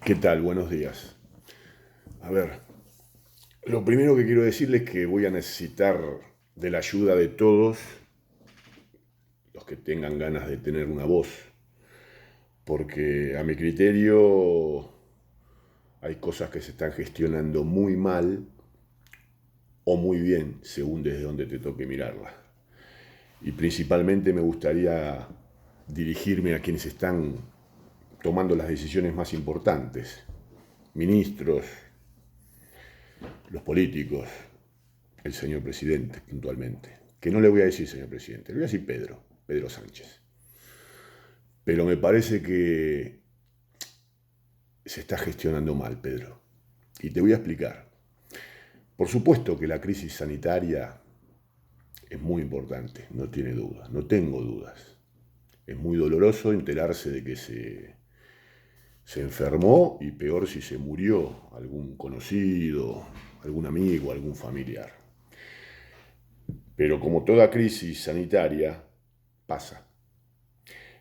¿Qué tal? Buenos días. A ver, lo primero que quiero decirles es que voy a necesitar de la ayuda de todos los que tengan ganas de tener una voz, porque a mi criterio hay cosas que se están gestionando muy mal o muy bien, según desde donde te toque mirarla. Y principalmente me gustaría dirigirme a quienes están tomando las decisiones más importantes, ministros, los políticos, el señor presidente puntualmente. Que no le voy a decir señor presidente, le voy a decir Pedro Sánchez. Pero me parece que se está gestionando mal, Pedro. Y te voy a explicar. Por supuesto que la crisis sanitaria es muy importante, no tiene dudas, no tengo dudas. Es muy doloroso enterarse de que se enfermó y peor si se murió algún conocido, algún amigo, algún familiar. Pero como toda crisis sanitaria, pasa.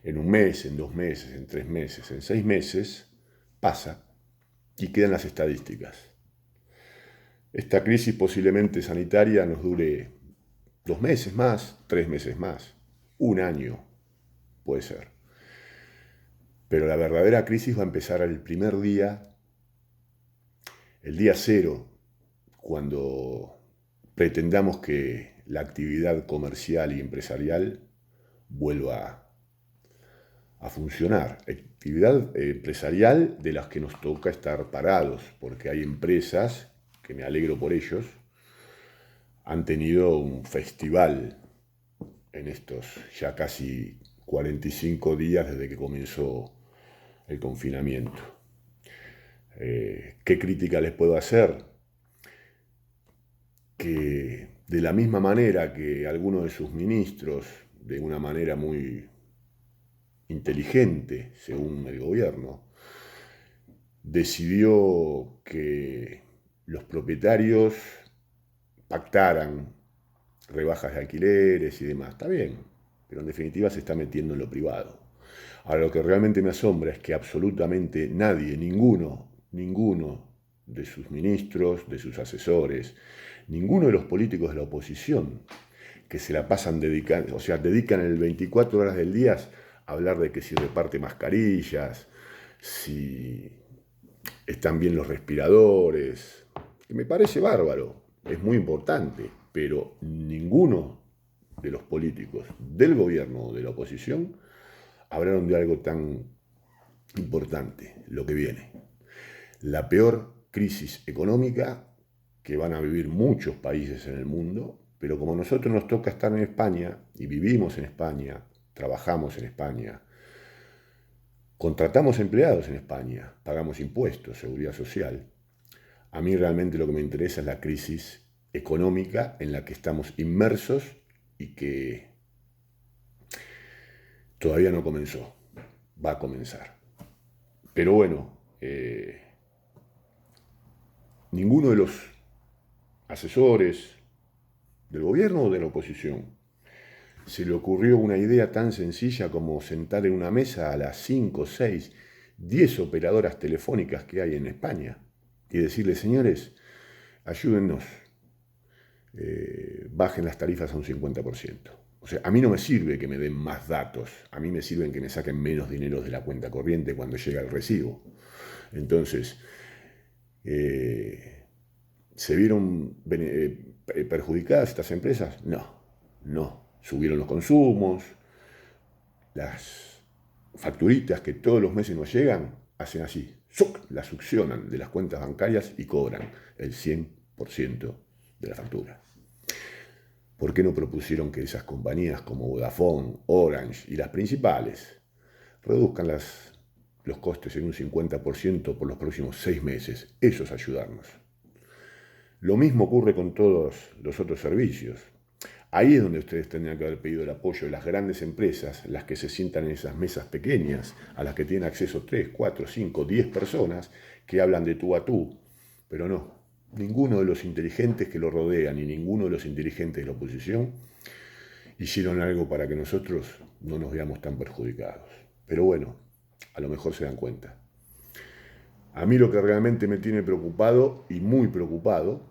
En un mes, en 2 meses, en 3 meses, en 6 meses, pasa y quedan las estadísticas. Esta crisis posiblemente sanitaria nos dure 2 meses más, 3 meses más, un año, puede ser. Pero la verdadera crisis va a empezar el primer día, el día cero, cuando pretendamos que la actividad comercial y empresarial vuelva a funcionar. Actividad empresarial de las que nos toca estar parados, porque hay empresas, que me alegro por ellos, han tenido un festival en estos ya casi 45 días desde que comenzó el confinamiento. ¿Qué crítica les puedo hacer? Que de la misma manera que algunos de sus ministros, de una manera muy inteligente, según el gobierno, decidió que los propietarios pactaran rebajas de alquileres y demás. Está bien, pero en definitiva se está metiendo en lo privado. Ahora, lo que realmente me asombra es que absolutamente nadie, ninguno de sus ministros, de sus asesores, ninguno de los políticos de la oposición, que se la pasan dedicando, o sea, dedican el 24 horas del día a hablar de que si reparte mascarillas, si están bien los respiradores, que me parece bárbaro, es muy importante, pero ninguno de los políticos del gobierno o de la oposición hablaron de algo tan importante, lo que viene. La peor crisis económica que van a vivir muchos países en el mundo, pero como a nosotros nos toca estar en España y vivimos en España, trabajamos en España, contratamos empleados en España, pagamos impuestos, seguridad social, a mí realmente lo que me interesa es la crisis económica en la que estamos inmersos y que todavía no comenzó, va a comenzar. Pero bueno, ninguno de los asesores del gobierno o de la oposición se le ocurrió una idea tan sencilla como sentar en una mesa a las 5, 6, 10 operadoras telefónicas que hay en España y decirles, señores, ayúdennos, bajen las tarifas a un 50%. O sea, a mí no me sirve que me den más datos, a mí me sirven que me saquen menos dinero de la cuenta corriente cuando llega el recibo. Entonces, ¿se vieron perjudicadas estas empresas? No, no. Subieron los consumos, las facturitas que todos los meses nos llegan, hacen así, ¡zuc!, las succionan de las cuentas bancarias y cobran el 100% de la factura. ¿Por qué no propusieron que esas compañías como Vodafone, Orange y las principales reduzcan los costes en un 50% por los próximos 6 meses? Eso es ayudarnos. Lo mismo ocurre con todos los otros servicios. Ahí es donde ustedes tendrían que haber pedido el apoyo de las grandes empresas, las que se sientan en esas mesas pequeñas, a las que tienen acceso 3, 4, 5, 10 personas que hablan de tú a tú. Pero no, ninguno de los inteligentes que lo rodean y ninguno de los inteligentes de la oposición hicieron algo para que nosotros no nos veamos tan perjudicados. Pero bueno, a lo mejor se dan cuenta. A mí lo que realmente me tiene preocupado y muy preocupado,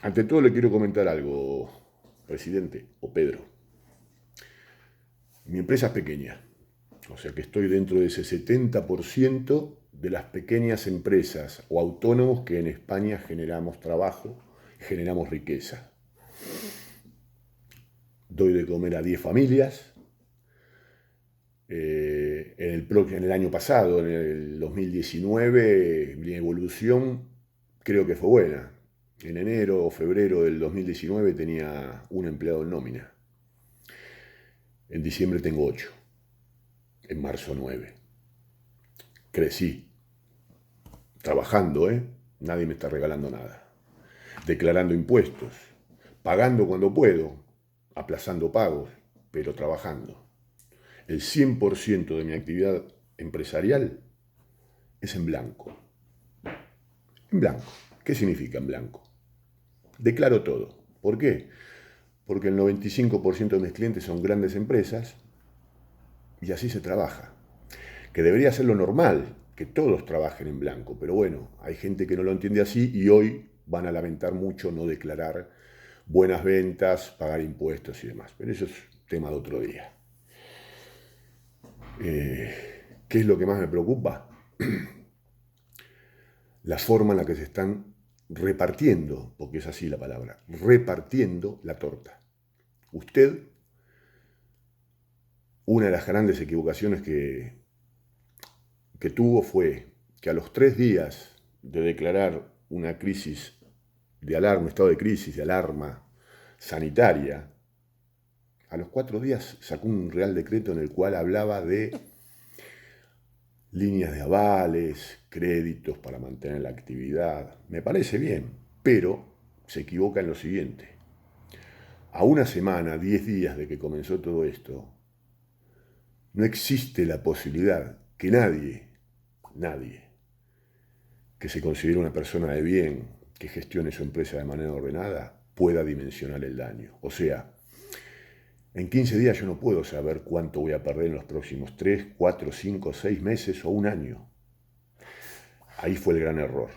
ante todo le quiero comentar algo, presidente o Pedro. Mi empresa es pequeña, o sea que estoy dentro de ese 70% de las pequeñas empresas o autónomos que en España generamos trabajo, generamos riqueza. Doy de comer a 10 familias. En el año pasado, en el 2019, mi evolución creo que fue buena. En enero o febrero del 2019 tenía un empleado en nómina. En diciembre tengo 8. En marzo 9. Crecí. Trabajando, ¿eh? Nadie me está regalando nada. Declarando impuestos. Pagando cuando puedo. Aplazando pagos. Pero trabajando. El 100% de mi actividad empresarial es en blanco. En blanco. ¿Qué significa en blanco? Declaro todo. ¿Por qué? Porque el 95% de mis clientes son grandes empresas y así se trabaja. Que debería ser lo normal, que todos trabajen en blanco, pero bueno, hay gente que no lo entiende así y hoy van a lamentar mucho no declarar buenas ventas, pagar impuestos y demás. Pero eso es tema de otro día. ¿Qué es lo que más me preocupa? La forma en la que se están repartiendo, porque es así la palabra, repartiendo la torta. Usted, una de las grandes equivocaciones que tuvo fue que a los 3 días de declarar una crisis de alarma, estado de crisis, de alarma sanitaria, a los 4 días sacó un real decreto en el cual hablaba de líneas de avales, créditos para mantener la actividad. Me parece bien, pero se equivoca en lo siguiente. A una semana, 10 días de que comenzó todo esto, no existe la posibilidad que nadie que se considere una persona de bien, que gestione su empresa de manera ordenada, pueda dimensionar el daño. O sea, en 15 días yo no puedo saber cuánto voy a perder en los próximos 3, 4, 5, 6 meses o un año. Ahí fue el gran error.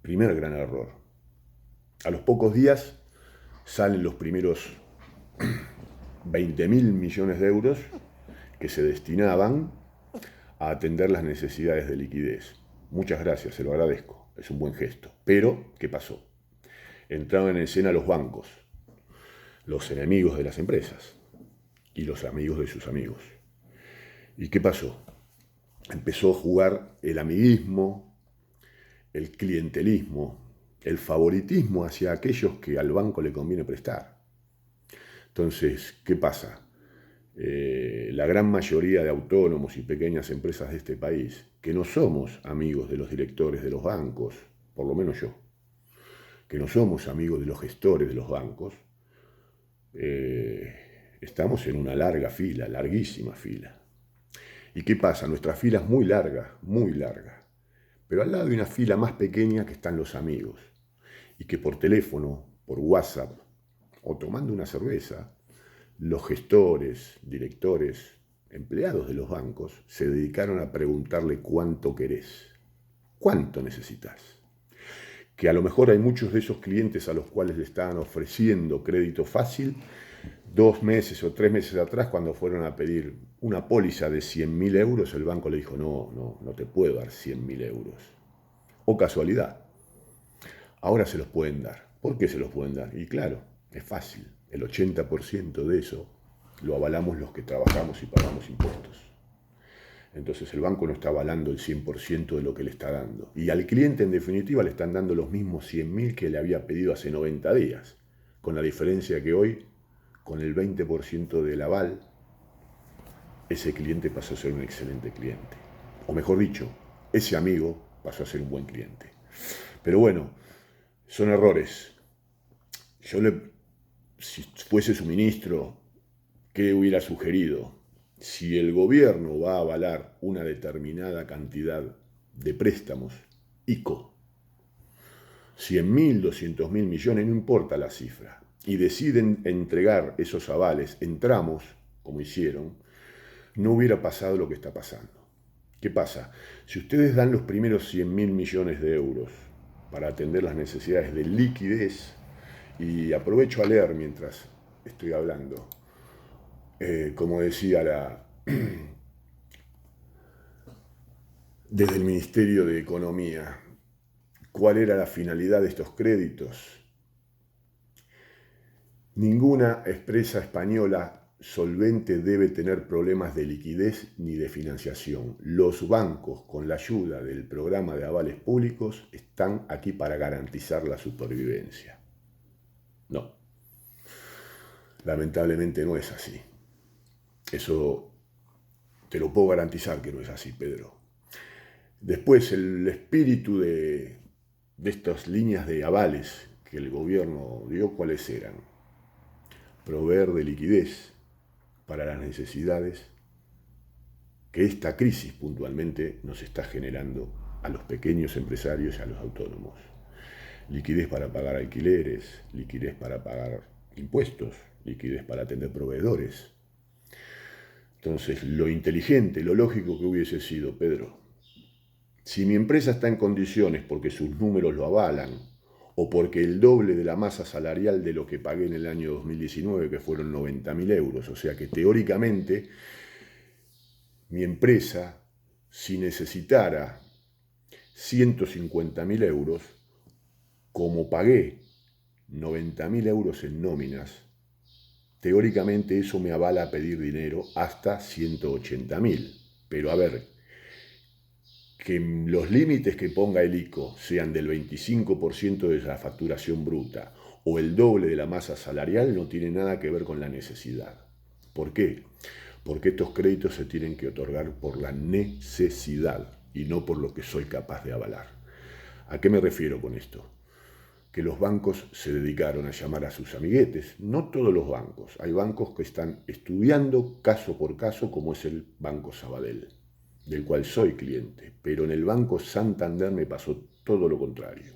Primer gran error. A los pocos días salen los primeros 20.000 millones de euros que se destinaban a atender las necesidades de liquidez. Muchas gracias, se lo agradezco, es un buen gesto. Pero, ¿qué pasó? Entraron en escena los bancos, los enemigos de las empresas y los amigos de sus amigos. ¿Y qué pasó? Empezó a jugar el amiguismo, el clientelismo, el favoritismo hacia aquellos que al banco le conviene prestar. Entonces, ¿qué pasa? La gran mayoría de autónomos y pequeñas empresas de este país, que no somos amigos de los directores de los bancos, por lo menos yo, que no somos amigos de los gestores de los bancos, estamos en una larga fila, larguísima fila. ¿Y qué pasa? Nuestra fila es muy larga, pero al lado hay una fila más pequeña que están los amigos, y que por teléfono, por WhatsApp, o tomando una cerveza, los gestores, directores, empleados de los bancos se dedicaron a preguntarle cuánto querés, cuánto necesitas. Que a lo mejor hay muchos de esos clientes a los cuales le estaban ofreciendo crédito fácil 2 meses o 3 meses atrás, cuando fueron a pedir una póliza de 100.000 euros, el banco le dijo, no te puedo dar 100.000 euros. O casualidad. Ahora se los pueden dar. ¿Por qué se los pueden dar? Y claro, es fácil. El 80% de eso lo avalamos los que trabajamos y pagamos impuestos. Entonces el banco no está avalando el 100% de lo que le está dando. Y al cliente, en definitiva, le están dando los mismos 100.000 que le había pedido hace 90 días. Con la diferencia que hoy, con el 20% del aval, ese cliente pasó a ser un excelente cliente. O mejor dicho, ese amigo pasó a ser un buen cliente. Pero bueno, son errores. Si fuese su ministro, ¿qué hubiera sugerido? Si el gobierno va a avalar una determinada cantidad de préstamos, ICO, 100.000, 200.000 millones, no importa la cifra, y deciden entregar esos avales en tramos, como hicieron, no hubiera pasado lo que está pasando. ¿Qué pasa? Si ustedes dan los primeros 100.000 millones de euros para atender las necesidades de liquidez, y aprovecho a leer mientras estoy hablando, como decía desde el Ministerio de Economía, ¿cuál era la finalidad de estos créditos? Ninguna empresa española solvente debe tener problemas de liquidez ni de financiación. Los bancos, con la ayuda del programa de avales públicos, están aquí para garantizar la supervivencia. No, lamentablemente no es así. Eso te lo puedo garantizar que no es así, Pedro. Después, el espíritu de estas líneas de avales que el gobierno dio, ¿cuáles eran? Proveer de liquidez para las necesidades que esta crisis puntualmente nos está generando a los pequeños empresarios y a los autónomos. Liquidez para pagar alquileres, liquidez para pagar impuestos, liquidez para atender proveedores. Entonces, lo inteligente, lo lógico que hubiese sido, Pedro, si mi empresa está en condiciones porque sus números lo avalan, o porque el doble de la masa salarial de lo que pagué en el año 2019, que fueron 90.000 euros, o sea que teóricamente mi empresa, si necesitara 150.000 euros, como pagué 90.000 euros en nóminas, teóricamente eso me avala a pedir dinero hasta 180.000. Pero a ver, que los límites que ponga el ICO sean del 25% de la facturación bruta o el doble de la masa salarial no tiene nada que ver con la necesidad. ¿Por qué? Porque estos créditos se tienen que otorgar por la necesidad y no por lo que soy capaz de avalar. ¿A qué me refiero con esto? Que los bancos se dedicaron a llamar a sus amiguetes. No todos los bancos. Hay bancos que están estudiando caso por caso, como es el Banco Sabadell, del cual soy cliente. Pero en el Banco Santander me pasó todo lo contrario.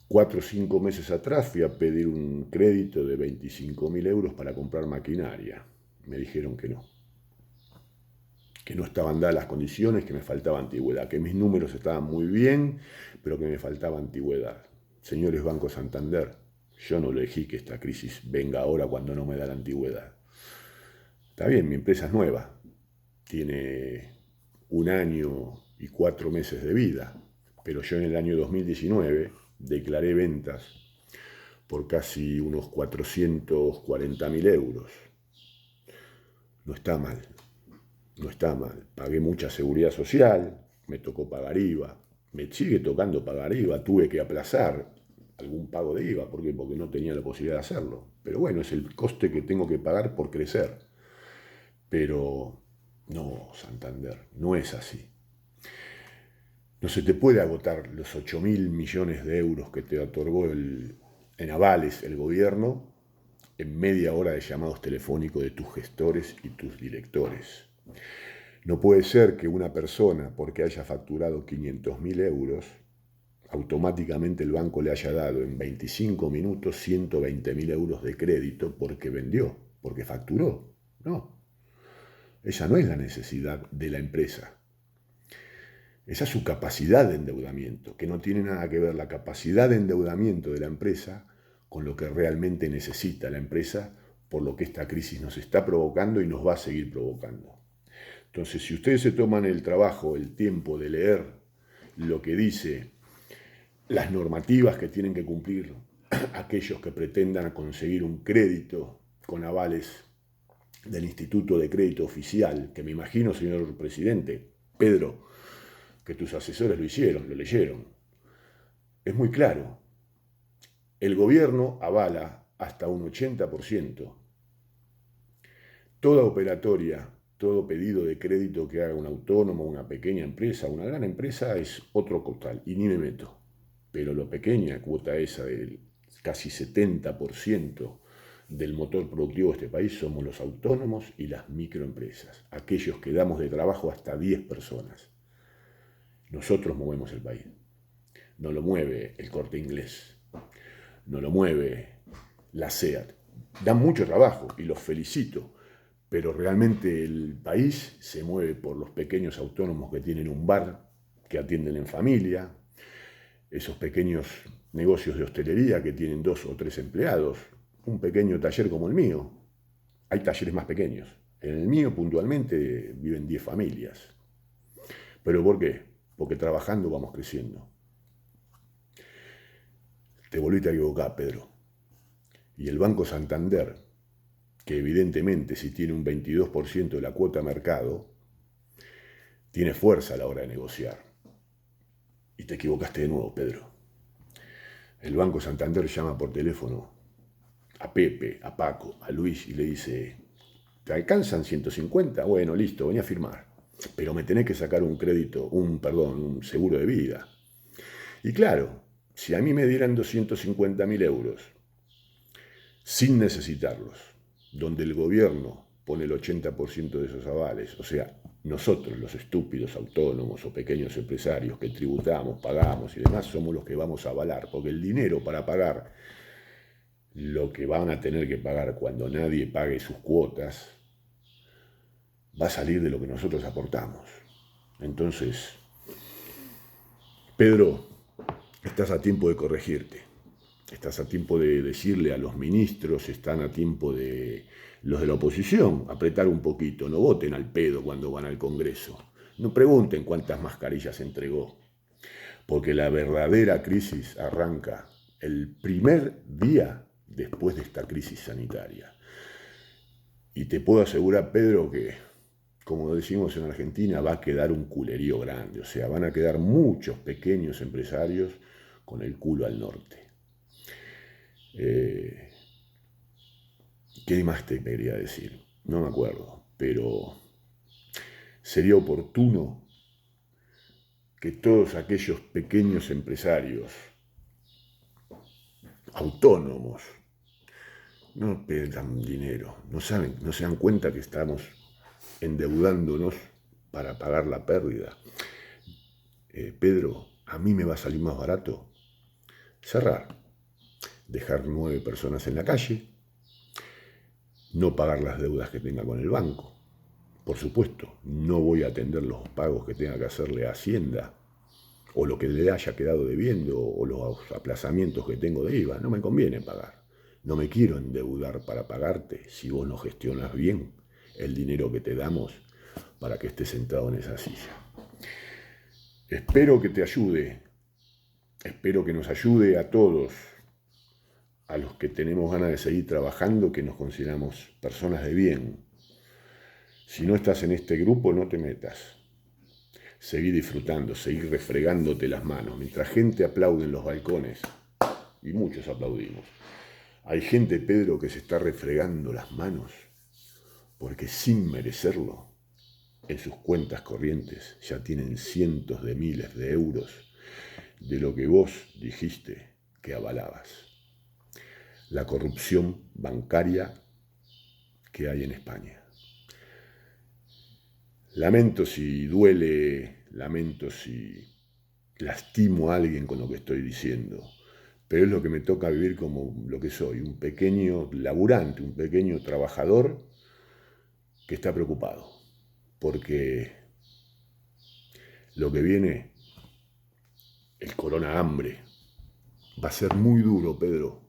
4 o 5 meses atrás fui a pedir un crédito de 25.000 euros para comprar maquinaria. Me dijeron que no estaban dadas las condiciones, que me faltaba antigüedad, que mis números estaban muy bien, pero que me faltaba antigüedad. Señores Banco Santander, yo no elegí que esta crisis venga ahora cuando no me da la antigüedad. Está bien, mi empresa es nueva, tiene 1 año y 4 meses de vida, pero yo en el año 2019 declaré ventas por casi unos 440.000 euros. No está mal. No está mal. Pagué mucha seguridad social, me tocó pagar IVA, me sigue tocando pagar IVA, tuve que aplazar algún pago de IVA, ¿por qué? Porque no tenía la posibilidad de hacerlo. Pero bueno, es el coste que tengo que pagar por crecer. Pero no, Santander, no es así. No se te puede agotar los 8.000 millones de euros que te otorgó en avales el gobierno en media hora de llamados telefónicos de tus gestores y tus directores. No puede ser que una persona, porque haya facturado 500.000 euros, automáticamente el banco le haya dado en 25 minutos 120.000 euros de crédito porque vendió, porque facturó. No, esa no es la necesidad de la empresa. Esa es su capacidad de endeudamiento, que no tiene nada que ver la capacidad de endeudamiento de la empresa con lo que realmente necesita la empresa, por lo que esta crisis nos está provocando y nos va a seguir provocando. Entonces, si ustedes se toman el trabajo, el tiempo de leer lo que dice las normativas que tienen que cumplir aquellos que pretendan conseguir un crédito con avales del Instituto de Crédito Oficial, que me imagino, señor presidente, Pedro, que tus asesores lo hicieron, lo leyeron. Es muy claro. El gobierno avala hasta un 80% toda operatoria, todo pedido de crédito que haga un autónomo, una pequeña empresa, una gran empresa es otro costal, y ni me meto. Pero la pequeña cuota esa del casi 70% del motor productivo de este país somos los autónomos y las microempresas, aquellos que damos de trabajo hasta 10 personas. Nosotros movemos el país. No lo mueve el Corte Inglés, no lo mueve la SEAT. Dan mucho trabajo y los felicito, pero realmente el país se mueve por los pequeños autónomos que tienen un bar, que atienden en familia, esos pequeños negocios de hostelería que tienen 2 o 3 empleados, un pequeño taller como el mío. Hay talleres más pequeños. En el mío puntualmente viven 10 familias. ¿Pero por qué? Porque trabajando vamos creciendo. Te volviste a equivocar, Pedro. Y el Banco Santander, que evidentemente si tiene un 22% de la cuota de mercado, tiene fuerza a la hora de negociar. Y te equivocaste de nuevo, Pedro. El Banco Santander llama por teléfono a Pepe, a Paco, a Luis y le dice: ¿te alcanzan 150? Bueno, listo, vení a firmar. Pero me tenés que sacar un crédito, un seguro de vida. Y claro, si a mí me dieran 250.000 euros sin necesitarlos, donde el gobierno pone el 80% de esos avales, o sea, nosotros, los estúpidos autónomos o pequeños empresarios que tributamos, pagamos y demás, somos los que vamos a avalar, porque el dinero para pagar lo que van a tener que pagar cuando nadie pague sus cuotas va a salir de lo que nosotros aportamos. Entonces, Pedro, estás a tiempo de corregirte. Estás a tiempo de decirle a los ministros, están a tiempo de los de la oposición, apretar un poquito, no voten al pedo cuando van al Congreso. No pregunten cuántas mascarillas entregó, porque la verdadera crisis arranca el primer día después de esta crisis sanitaria. Y te puedo asegurar, Pedro, que, como decimos en Argentina, va a quedar un culerío grande, o sea, van a quedar muchos pequeños empresarios con el culo al norte. ¿Qué más te quería decir? No me acuerdo, pero sería oportuno que todos aquellos pequeños empresarios autónomos no pierdan dinero, no se dan cuenta que estamos endeudándonos para pagar la pérdida. Pedro, a mí me va a salir más barato cerrar, dejar 9 personas en la calle, no pagar las deudas que tenga con el banco. Por supuesto, no voy a atender los pagos que tenga que hacerle a Hacienda, o lo que le haya quedado debiendo, o los aplazamientos que tengo de IVA. No me conviene pagar. No me quiero endeudar para pagarte si vos no gestionas bien el dinero que te damos para que estés sentado en esa silla. Espero que te ayude, espero que nos ayude a todos, a los que tenemos ganas de seguir trabajando, que nos consideramos personas de bien. Si no estás en este grupo, no te metas. Seguí disfrutando, seguí refregándote las manos. Mientras gente aplaude en los balcones, y muchos aplaudimos, hay gente, Pedro, que se está refregando las manos porque sin merecerlo, en sus cuentas corrientes ya tienen cientos de miles de euros de lo que vos dijiste que avalabas. La corrupción bancaria que hay en España. Lamento si duele, lamento si lastimo a alguien con lo que estoy diciendo, pero es lo que me toca vivir como lo que soy, un pequeño laburante, un pequeño trabajador que está preocupado, porque lo que viene, el corona hambre, va a ser muy duro, Pedro.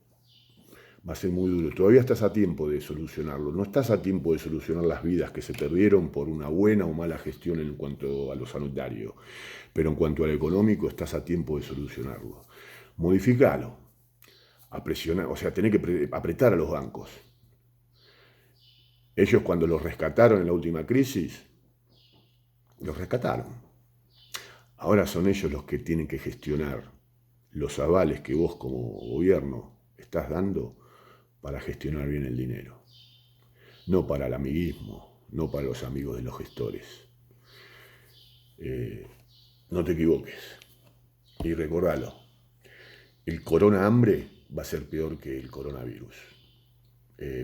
Va a ser muy duro. Todavía estás a tiempo de solucionarlo. No estás a tiempo de solucionar las vidas que se perdieron por una buena o mala gestión en cuanto a lo sanitario. Pero en cuanto al económico, estás a tiempo de solucionarlo. Modificalo. A presionar, o sea, tenés que apretar a los bancos. Ellos, cuando los rescataron en la última crisis, los rescataron. Ahora son ellos los que tienen que gestionar los avales que vos como gobierno estás dando para gestionar bien el dinero. No para el amiguismo, no para los amigos de los gestores. No te equivoques. Y recordalo, el corona hambre va a ser peor que el coronavirus.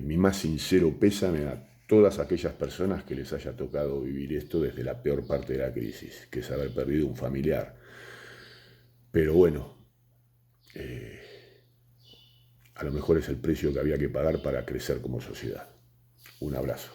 Mi más sincero pésame a todas aquellas personas que les haya tocado vivir esto desde la peor parte de la crisis, que es haber perdido un familiar. Pero bueno, a lo mejor es el precio que había que pagar para crecer como sociedad. Un abrazo.